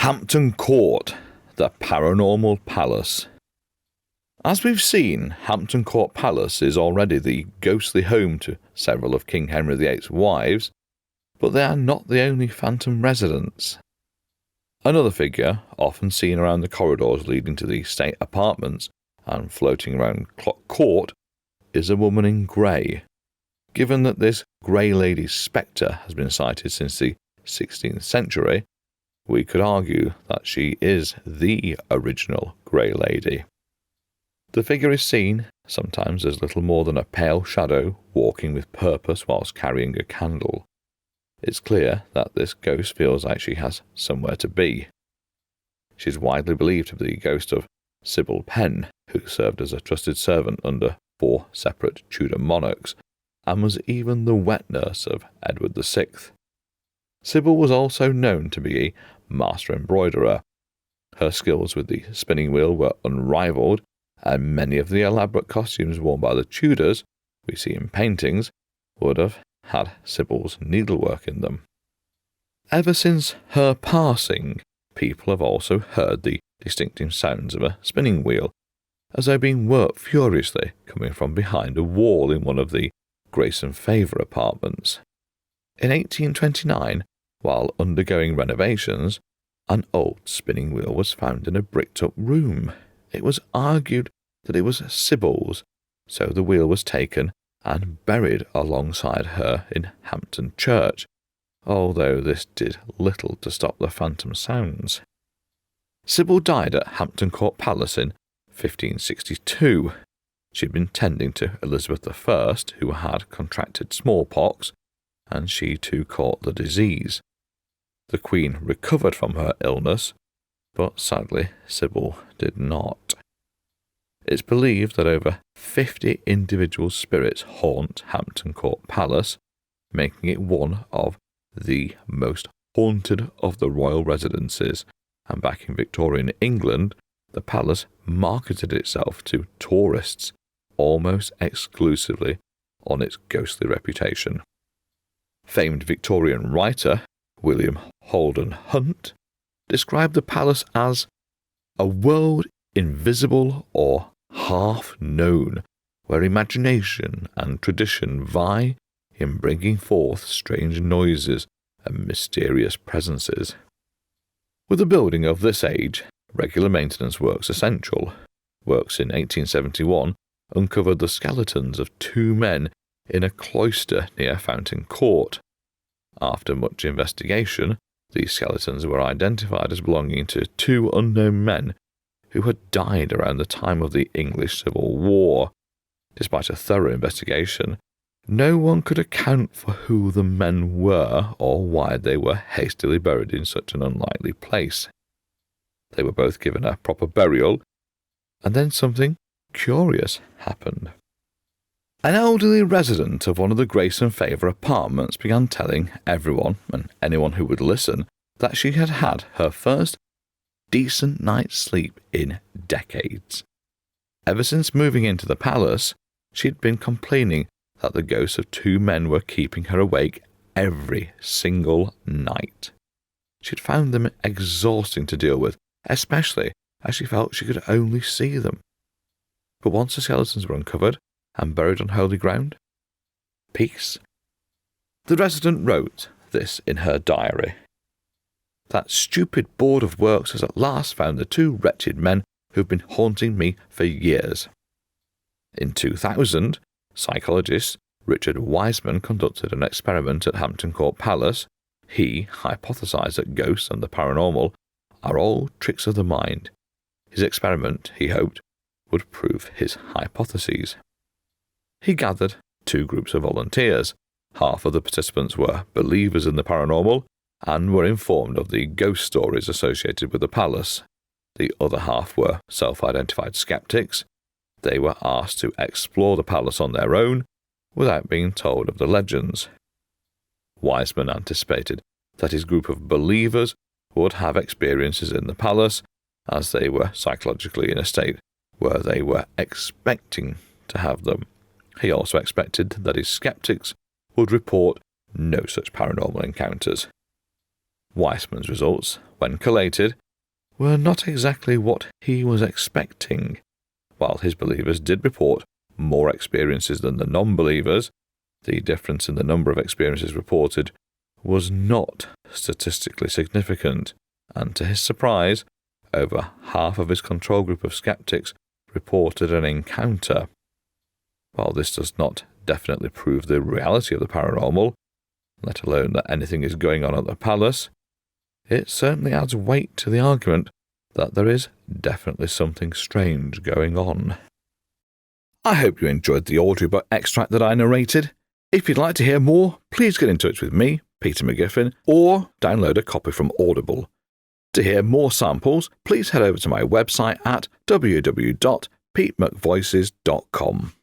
Hampton Court, the Paranormal Palace. As we've seen, Hampton Court Palace is already the ghostly home to several of King Henry VIII's wives, but they are not the only phantom residents. Another figure, often seen around the corridors leading to the state apartments and floating around Clock Court, is a woman in grey. Given that this Grey Lady's spectre has been sighted since the 16th century, we could argue that she is the original Grey Lady. The figure is seen, sometimes as little more than a pale shadow walking with purpose whilst carrying a candle. It's clear that this ghost feels like she has somewhere to be. She is widely believed to be the ghost of Sybil Penn, who served as a trusted servant under 4 separate Tudor monarchs, and was even the wet nurse of Edward VI. Sybil was also known to be a master embroiderer. Her skills with the spinning wheel were unrivalled, and many of the elaborate costumes worn by the Tudors, we see in paintings, would have had Sybil's needlework in them. Ever since her passing, people have also heard the distinctive sounds of a spinning wheel, as though being worked furiously coming from behind a wall in one of the Grace and Favour apartments. In 1829, while undergoing renovations, an old spinning wheel was found in a bricked-up room. It was argued that it was Sybil's, so the wheel was taken and buried alongside her in Hampton Church, although this did little to stop the phantom sounds. Sybil died at Hampton Court Palace in 1562. She had been tending to Elizabeth I, who had contracted smallpox, and she too caught the disease. The Queen recovered from her illness, but sadly Sybil did not. It's believed that over 50 individual spirits haunt Hampton Court Palace, making it one of the most haunted of the royal residences, and back in Victorian England, the palace marketed itself to tourists almost exclusively on its ghostly reputation. Famed Victorian writer William Holden Hunt described the palace as a world invisible or half-known, where imagination and tradition vie in bringing forth strange noises and mysterious presences. With a building of this age, regular maintenance works essential. Works in 1871 uncovered the skeletons of 2 men in a cloister near Fountain Court. After much investigation, these skeletons were identified as belonging to 2 unknown men who had died around the time of the English Civil War. Despite a thorough investigation, no one could account for who the men were or why they were hastily buried in such an unlikely place. They were both given a proper burial, and then something curious happened. An elderly resident of one of the Grace and Favour apartments began telling everyone, and anyone who would listen, that she had had her first decent night's sleep in decades. Ever since moving into the palace, she had been complaining that the ghosts of 2 men were keeping her awake every single night. She had found them exhausting to deal with, especially as she felt she could only see them. But once the skeletons were uncovered and buried on holy ground, peace. The resident wrote this in her diary. That stupid board of works has at last found the 2 wretched men who've been haunting me for years. In 2000, psychologist Richard Wiseman conducted an experiment at Hampton Court Palace. He hypothesized that ghosts and the paranormal are all tricks of the mind. His experiment, he hoped, would prove his hypotheses. He gathered 2 groups of volunteers. Half of the participants were believers in the paranormal and were informed of the ghost stories associated with the palace. The other half were self-identified skeptics. They were asked to explore the palace on their own without being told of the legends. Wiseman anticipated that his group of believers would have experiences in the palace, as they were psychologically in a state where they were expecting to have them. He also expected that his skeptics would report no such paranormal encounters. Wiseman's results when collated, were not exactly what he was expecting. While his believers did report more experiences than the non-believers, the difference in the number of experiences reported was not statistically significant, and to his surprise, over half of his control group of skeptics reported an encounter. While this does not definitely prove the reality of the paranormal, let alone that anything is going on at the palace, it certainly adds weight to the argument that there is definitely something strange going on. I hope you enjoyed the audiobook extract that I narrated. If you'd like to hear more, please get in touch with me, Peter McGiffin, or download a copy from Audible. To hear more samples, please head over to my website at www.petemcvoices.com.